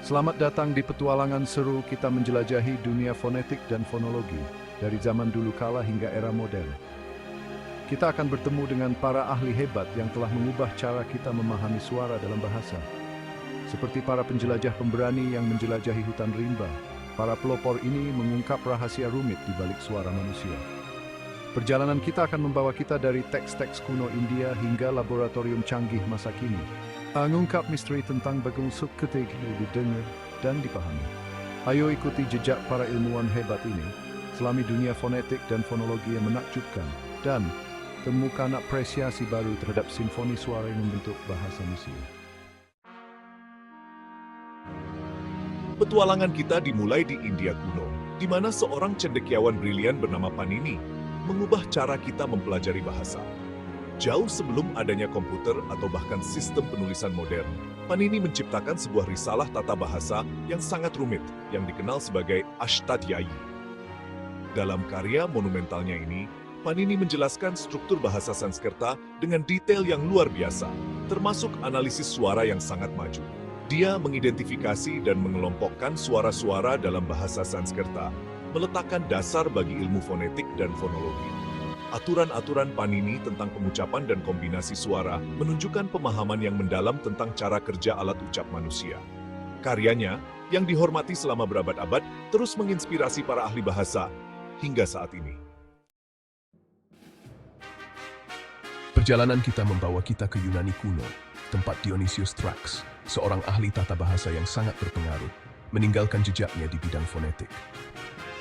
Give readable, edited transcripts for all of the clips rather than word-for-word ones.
Selamat datang di petualangan seru kita menjelajahi dunia fonetik dan fonologi dari zaman dulu kala hingga era modern. Kita akan bertemu dengan para ahli hebat yang telah mengubah cara kita memahami suara dalam bahasa. Seperti para penjelajah pemberani yang menjelajahi hutan rimba, para pelopor ini mengungkap rahasia rumit di balik suara manusia. Perjalanan kita akan membawa kita dari teks-teks kuno India hingga laboratorium canggih masa kini, mengungkap misteri tentang bagaimana ketika didengar dan dipahami. Ayo ikuti jejak para ilmuwan hebat ini, selami dunia fonetik dan fonologi yang menakjubkan, dan temukan apresiasi baru terhadap simfoni suara yang membentuk bahasa manusia. Petualangan kita dimulai di India kuno, di mana seorang cendekiawan brilian bernama Panini mengubah cara kita mempelajari bahasa. Jauh sebelum adanya komputer atau bahkan sistem penulisan modern, Panini menciptakan sebuah risalah tata bahasa yang sangat rumit yang dikenal sebagai Ashtadhyayi. Dalam karya monumentalnya ini, Panini menjelaskan struktur bahasa Sanskerta dengan detail yang luar biasa, termasuk analisis suara yang sangat maju. Dia mengidentifikasi dan mengelompokkan suara-suara dalam bahasa Sanskerta, meletakkan dasar bagi ilmu fonetik dan fonologi. Aturan-aturan Panini tentang pengucapan dan kombinasi suara menunjukkan pemahaman yang mendalam tentang cara kerja alat ucap manusia. Karyanya, yang dihormati selama berabad-abad, terus menginspirasi para ahli bahasa hingga saat ini. Perjalanan kita membawa kita ke Yunani kuno, tempat Dionysius Thrax, seorang ahli tata bahasa yang sangat berpengaruh, meninggalkan jejaknya di bidang fonetik.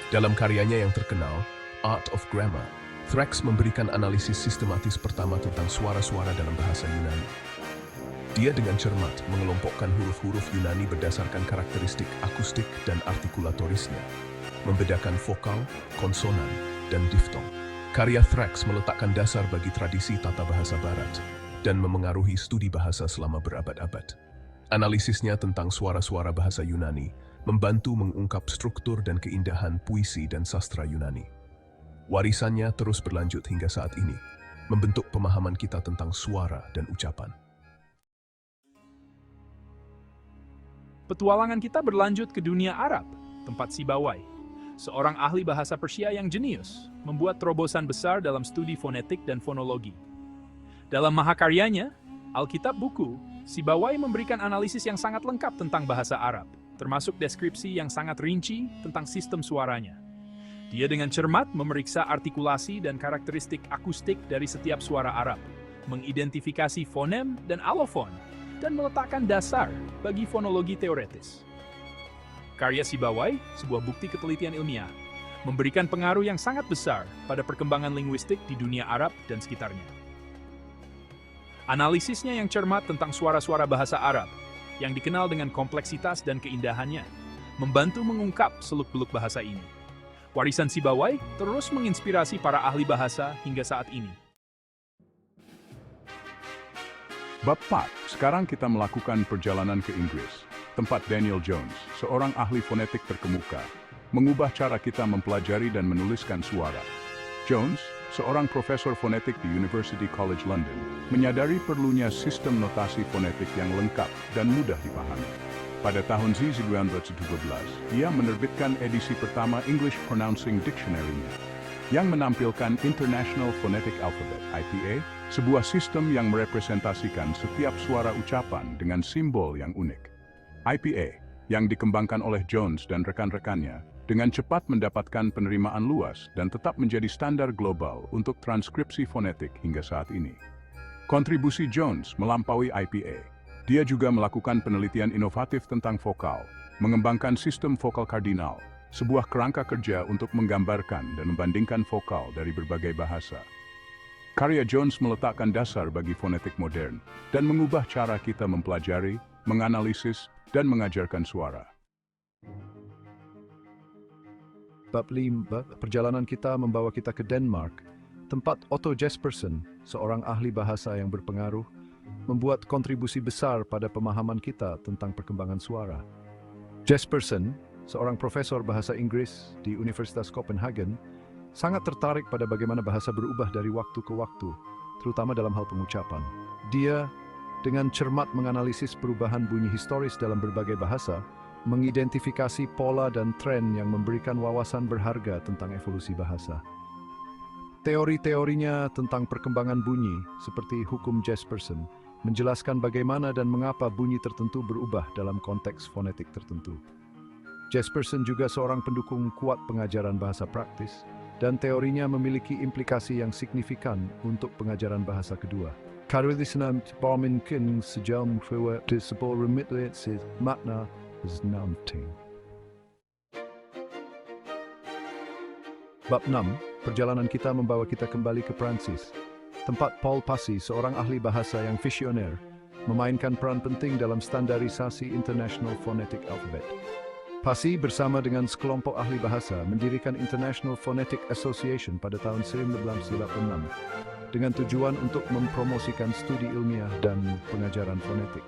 Dalam karyanya yang terkenal, Art of Grammar, Thrax memberikan analisis sistematis pertama tentang suara-suara dalam bahasa Yunani. Dia dengan cermat mengelompokkan huruf-huruf Yunani berdasarkan karakteristik akustik dan artikulatorisnya, membedakan vokal, konsonan, dan diftong. Karya Thrax meletakkan dasar bagi tradisi tata bahasa barat dan memengaruhi studi bahasa selama berabad-abad. Analisisnya tentang suara-suara bahasa Yunani membantu mengungkap struktur dan keindahan puisi dan sastra Yunani. Warisannya terus berlanjut hingga saat ini, membentuk pemahaman kita tentang suara dan ucapan. Petualangan kita berlanjut ke dunia Arab, tempat Sibawai, seorang ahli bahasa Persia yang jenius, membuat terobosan besar dalam studi fonetik dan fonologi. Dalam mahakaryanya, Alkitab Buku, Sibawai memberikan analisis yang sangat lengkap tentang bahasa Arab, termasuk deskripsi yang sangat rinci tentang sistem suaranya. Dia dengan cermat memeriksa artikulasi dan karakteristik akustik dari setiap suara Arab, mengidentifikasi fonem dan alofon, dan meletakkan dasar bagi fonologi teoretis. Karya Sibawai, sebuah bukti ketelitian ilmiah, memberikan pengaruh yang sangat besar pada perkembangan linguistik di dunia Arab dan sekitarnya. Analisisnya yang cermat tentang suara-suara bahasa Arab, yang dikenal dengan kompleksitas dan keindahannya, membantu mengungkap seluk-beluk bahasa ini. Warisan Sibawai terus menginspirasi para ahli bahasa hingga saat ini. Bab 4, sekarang kita melakukan perjalanan ke Inggris, tempat Daniel Jones, seorang ahli fonetik terkemuka, mengubah cara kita mempelajari dan menuliskan suara. Jones, seorang profesor fonetik di University College London, menyadari perlunya sistem notasi fonetik yang lengkap dan mudah dipahami. Pada tahun 1912, ia menerbitkan edisi pertama English Pronouncing Dictionary-nya, yang menampilkan International Phonetic Alphabet, IPA, sebuah sistem yang merepresentasikan setiap suara ucapan dengan simbol yang unik. IPA, yang dikembangkan oleh Jones dan rekan-rekannya, dengan cepat mendapatkan penerimaan luas dan tetap menjadi standar global untuk transkripsi fonetik hingga saat ini. Kontribusi Jones melampaui IPA. Dia juga melakukan penelitian inovatif tentang vokal, mengembangkan sistem vokal kardinal, sebuah kerangka kerja untuk menggambarkan dan membandingkan vokal dari berbagai bahasa. Karya Jones meletakkan dasar bagi fonetik modern dan mengubah cara kita mempelajari, menganalisis, dan mengajarkan suara. Bab 5, perjalanan kita membawa kita ke Denmark, tempat Otto Jespersen, seorang ahli bahasa yang berpengaruh, membuat kontribusi besar pada pemahaman kita tentang perkembangan suara. Jespersen, seorang profesor bahasa Inggris di Universitas Copenhagen, sangat tertarik pada bagaimana bahasa berubah dari waktu ke waktu, terutama dalam hal pengucapan. Dia dengan cermat menganalisis perubahan bunyi historis dalam berbagai bahasa, mengidentifikasi pola dan tren yang memberikan wawasan berharga tentang evolusi bahasa. Teori-teorinya tentang perkembangan bunyi, seperti hukum Jespersen, menjelaskan bagaimana dan mengapa bunyi tertentu berubah dalam konteks fonetik tertentu. Jespersen juga seorang pendukung kuat pengajaran bahasa praktis, dan teorinya memiliki implikasi yang signifikan untuk pengajaran bahasa kedua. Karena memungkinkan sejauh bahwa sebuah remit makna nanti. Bab 6, perjalanan kita membawa kita kembali ke Prancis, tempat Paul Passy, seorang ahli bahasa yang visioner, memainkan peran penting dalam standarisasi International Phonetic Alphabet. Passy bersama dengan sekelompok ahli bahasa mendirikan International Phonetic Association pada tahun 1986 dengan tujuan untuk mempromosikan studi ilmiah dan pengajaran fonetik.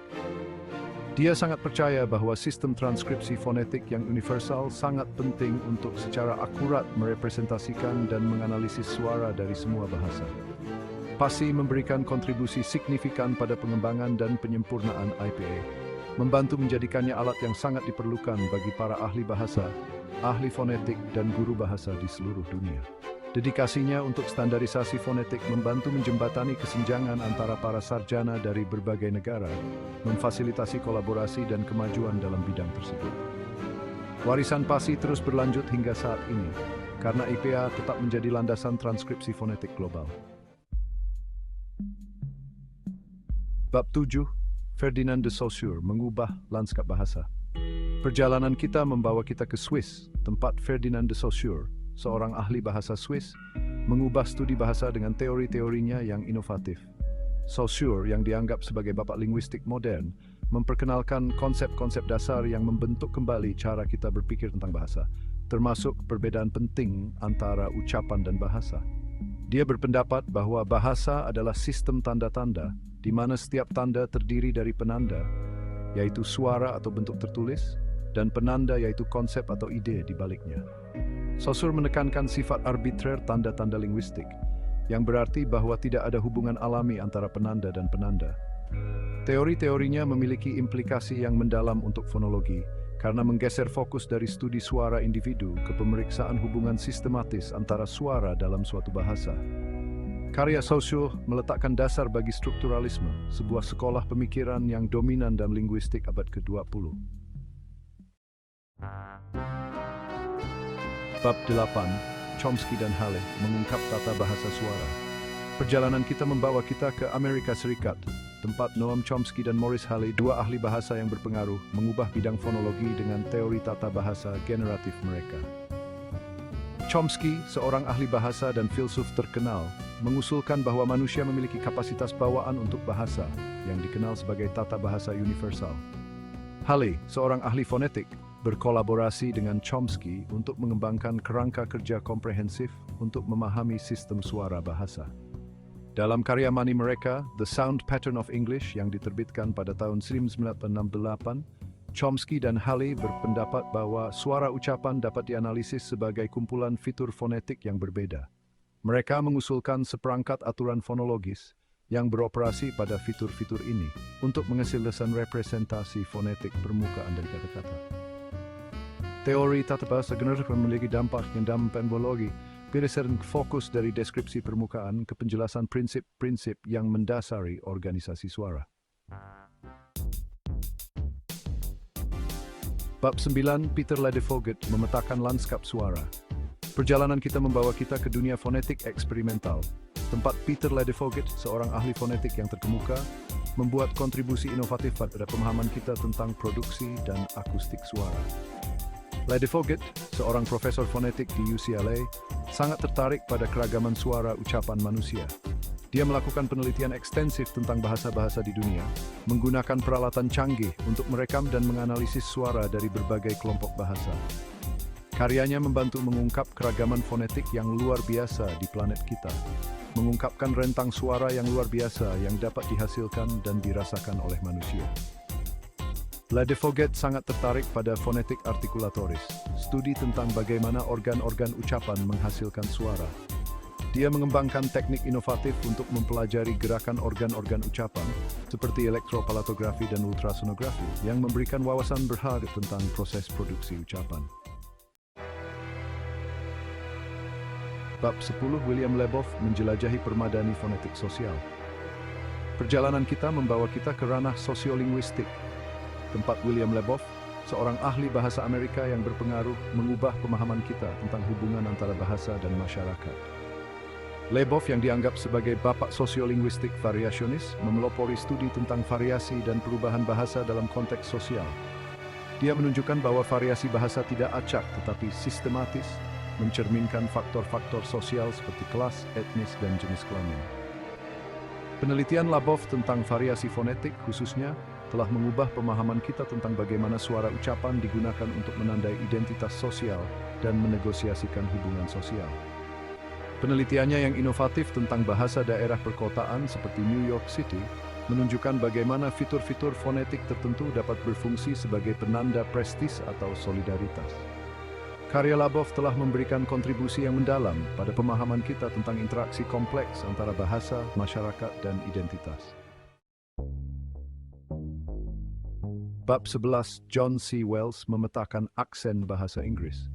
Dia sangat percaya bahwa sistem transkripsi fonetik yang universal sangat penting untuk secara akurat merepresentasikan dan menganalisis suara dari semua bahasa. Passy memberikan kontribusi signifikan pada pengembangan dan penyempurnaan IPA, membantu menjadikannya alat yang sangat diperlukan bagi para ahli bahasa, ahli fonetik, dan guru bahasa di seluruh dunia. Dedikasinya untuk standarisasi fonetik membantu menjembatani kesenjangan antara para sarjana dari berbagai negara, memfasilitasi kolaborasi dan kemajuan dalam bidang tersebut. Warisan Passy terus berlanjut hingga saat ini, karena IPA tetap menjadi landasan transkripsi fonetik global. Bab 7, Ferdinand de Saussure mengubah lanskap bahasa. Perjalanan kita membawa kita ke Swiss, tempat Ferdinand de Saussure, seorang ahli bahasa Swiss, mengubah studi bahasa dengan teori-teorinya yang inovatif. Saussure, yang dianggap sebagai bapak linguistik modern, memperkenalkan konsep-konsep dasar yang membentuk kembali cara kita berpikir tentang bahasa, termasuk perbedaan penting antara ucapan dan bahasa. Dia berpendapat bahwa bahasa adalah sistem tanda-tanda, di mana setiap tanda terdiri dari penanda, yaitu suara atau bentuk tertulis, dan penanda yaitu konsep atau ide di baliknya. Saussure menekankan sifat arbitrer tanda-tanda linguistik, yang berarti bahwa tidak ada hubungan alami antara penanda dan penanda. Teori-teorinya memiliki implikasi yang mendalam untuk fonologi, karena menggeser fokus dari studi suara individu ke pemeriksaan hubungan sistematis antara suara dalam suatu bahasa. Karya Saussure meletakkan dasar bagi strukturalisme, sebuah sekolah pemikiran yang dominan dalam linguistik abad ke-20. Bab 8, Chomsky dan Halley mengungkap tata bahasa suara. Perjalanan kita membawa kita ke Amerika Serikat, tempat Noam Chomsky dan Maurice Halley, dua ahli bahasa yang berpengaruh, mengubah bidang fonologi dengan teori tata bahasa generatif mereka. Chomsky, seorang ahli bahasa dan filsuf terkenal, mengusulkan bahwa manusia memiliki kapasitas bawaan untuk bahasa, yang dikenal sebagai tata bahasa universal. Halley, seorang ahli fonetik, berkolaborasi dengan Chomsky untuk mengembangkan kerangka kerja komprehensif untuk memahami sistem suara bahasa. Dalam karya mani mereka, The Sound Pattern of English yang diterbitkan pada tahun 1968, Chomsky dan Halley berpendapat bahwa suara ucapan dapat dianalisis sebagai kumpulan fitur fonetik yang berbeda. Mereka mengusulkan seperangkat aturan fonologis yang beroperasi pada fitur-fitur ini untuk menghasilkan representasi fonetik permukaan dari kata-kata. Teori tata bahasa generatif memiliki dampak yang dalam fonologi berdasarkan fokus dari deskripsi permukaan ke penjelasan prinsip-prinsip yang mendasari organisasi suara. Bab 9, Peter Ladefoged memetakan lanskap suara. Perjalanan kita membawa kita ke dunia fonetik eksperimental, tempat Peter Ladefoged, seorang ahli fonetik yang terkemuka, membuat kontribusi inovatif pada pemahaman kita tentang produksi dan akustik suara. Ladefoged, seorang profesor fonetik di UCLA, sangat tertarik pada keragaman suara ucapan manusia. Dia melakukan penelitian ekstensif tentang bahasa-bahasa di dunia, menggunakan peralatan canggih untuk merekam dan menganalisis suara dari berbagai kelompok bahasa. Karyanya membantu mengungkap keragaman fonetik yang luar biasa di planet kita, mengungkapkan rentang suara yang luar biasa yang dapat dihasilkan dan dirasakan oleh manusia. Ladefoged sangat tertarik pada fonetik artikulatoris, studi tentang bagaimana organ-organ ucapan menghasilkan suara. Dia mengembangkan teknik inovatif untuk mempelajari gerakan organ-organ ucapan seperti elektropalatografi dan ultrasonografi yang memberikan wawasan berharga tentang proses produksi ucapan. Bab 10, William Leboff menjelajahi permadani fonetik sosial. Perjalanan kita membawa kita ke ranah sosiolinguistik, tempat William Leboff, seorang ahli bahasa Amerika yang berpengaruh, mengubah pemahaman kita tentang hubungan antara bahasa dan masyarakat. Leboff yang dianggap sebagai bapak sosiolinguistik variasionis memelopori studi tentang variasi dan perubahan bahasa dalam konteks sosial. Dia menunjukkan bahwa variasi bahasa tidak acak tetapi sistematis, mencerminkan faktor-faktor sosial seperti kelas, etnis, dan jenis kelamin. Penelitian Leboff tentang variasi fonetik khususnya telah mengubah pemahaman kita tentang bagaimana suara ucapan digunakan untuk menandai identitas sosial dan menegosiasikan hubungan sosial. Penelitiannya yang inovatif tentang bahasa daerah perkotaan seperti New York City menunjukkan bagaimana fitur-fitur fonetik tertentu dapat berfungsi sebagai penanda prestis atau solidaritas. Karya Leboff telah memberikan kontribusi yang mendalam pada pemahaman kita tentang interaksi kompleks antara bahasa, masyarakat, dan identitas. Bab 11, John C. Wells memetakan aksen bahasa Inggris.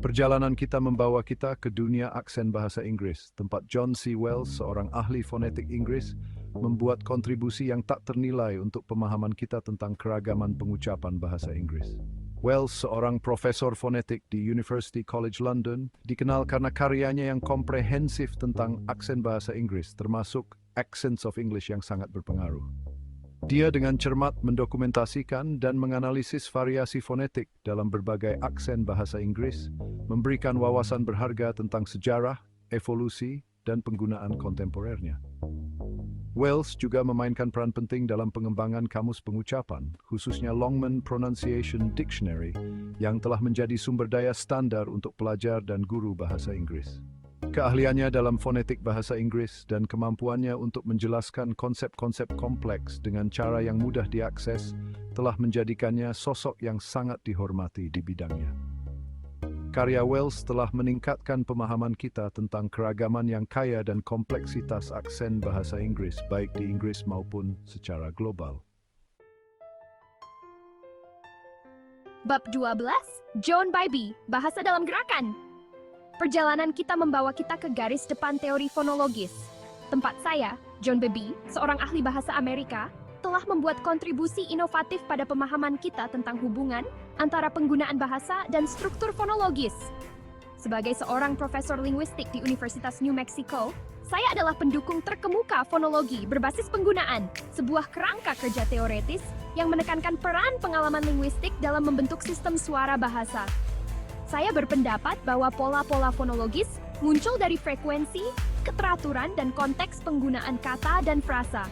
Perjalanan kita membawa kita ke dunia aksen bahasa Inggris, tempat John C. Wells, seorang ahli fonetik Inggris, membuat kontribusi yang tak ternilai untuk pemahaman kita tentang keragaman pengucapan bahasa Inggris. Wells, seorang profesor fonetik di University College London, dikenal karena karyanya yang komprehensif tentang aksen bahasa Inggris, termasuk Accents of English yang sangat berpengaruh. Dia dengan cermat mendokumentasikan dan menganalisis variasi fonetik dalam berbagai aksen bahasa Inggris, memberikan wawasan berharga tentang sejarah, evolusi, dan penggunaan kontemporernya. Wells juga memainkan peran penting dalam pengembangan kamus pengucapan, khususnya Longman Pronunciation Dictionary, yang telah menjadi sumber daya standar untuk pelajar dan guru bahasa Inggris. Keahliannya dalam fonetik bahasa Inggris dan kemampuannya untuk menjelaskan konsep-konsep kompleks dengan cara yang mudah diakses telah menjadikannya sosok yang sangat dihormati di bidangnya. Karya Wells telah meningkatkan pemahaman kita tentang keragaman yang kaya dan kompleksitas aksen bahasa Inggris, baik di Inggris maupun secara global. Bab 12, John Bybee, Bahasa dalam Gerakan. Perjalanan kita membawa kita ke garis depan teori fonologis. Tempat saya, John Bybee, seorang ahli bahasa Amerika, telah membuat kontribusi inovatif pada pemahaman kita tentang hubungan antara penggunaan bahasa dan struktur fonologis. Sebagai seorang profesor linguistik di Universitas New Mexico, saya adalah pendukung terkemuka fonologi berbasis penggunaan, sebuah kerangka kerja teoretis yang menekankan peran pengalaman linguistik dalam membentuk sistem suara bahasa. Saya berpendapat bahwa pola-pola fonologis muncul dari frekuensi, keteraturan, dan konteks penggunaan kata dan frasa.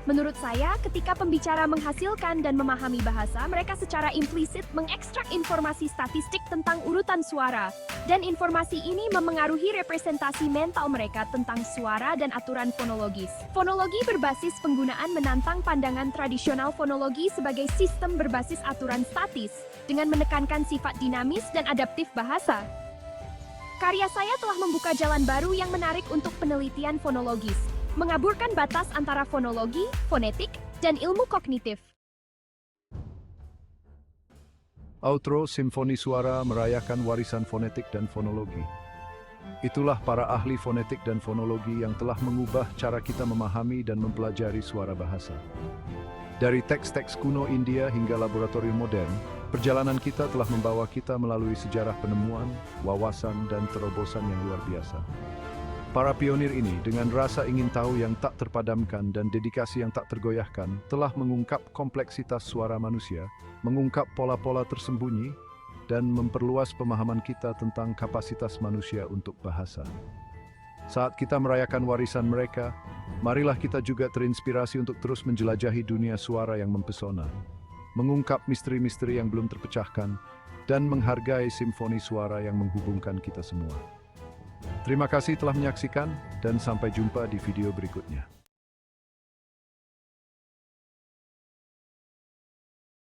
Menurut saya, ketika pembicara menghasilkan dan memahami bahasa, mereka secara implisit mengekstrak informasi statistik tentang urutan suara, dan informasi ini memengaruhi representasi mental mereka tentang suara dan aturan fonologis. Fonologi berbasis penggunaan menantang pandangan tradisional fonologi sebagai sistem berbasis aturan statis, dengan menekankan sifat dinamis dan adaptif bahasa. Karya saya telah membuka jalan baru yang menarik untuk penelitian fonologis, mengaburkan batas antara fonologi, fonetik, dan ilmu kognitif. Outro Simfoni Suara merayakan warisan fonetik dan fonologi. Itulah para ahli fonetik dan fonologi yang telah mengubah cara kita memahami dan mempelajari suara bahasa. Dari teks-teks kuno India hingga laboratorium modern, perjalanan kita telah membawa kita melalui sejarah penemuan, wawasan, dan terobosan yang luar biasa. Para pionir ini dengan rasa ingin tahu yang tak terpadamkan dan dedikasi yang tak tergoyahkan telah mengungkap kompleksitas suara manusia, mengungkap pola-pola tersembunyi, dan memperluas pemahaman kita tentang kapasitas manusia untuk bahasa. Saat kita merayakan warisan mereka, marilah kita juga terinspirasi untuk terus menjelajahi dunia suara yang mempesona, mengungkap misteri-misteri yang belum terpecahkan, dan menghargai simfoni suara yang menghubungkan kita semua. Terima kasih telah menyaksikan, dan sampai jumpa di video berikutnya.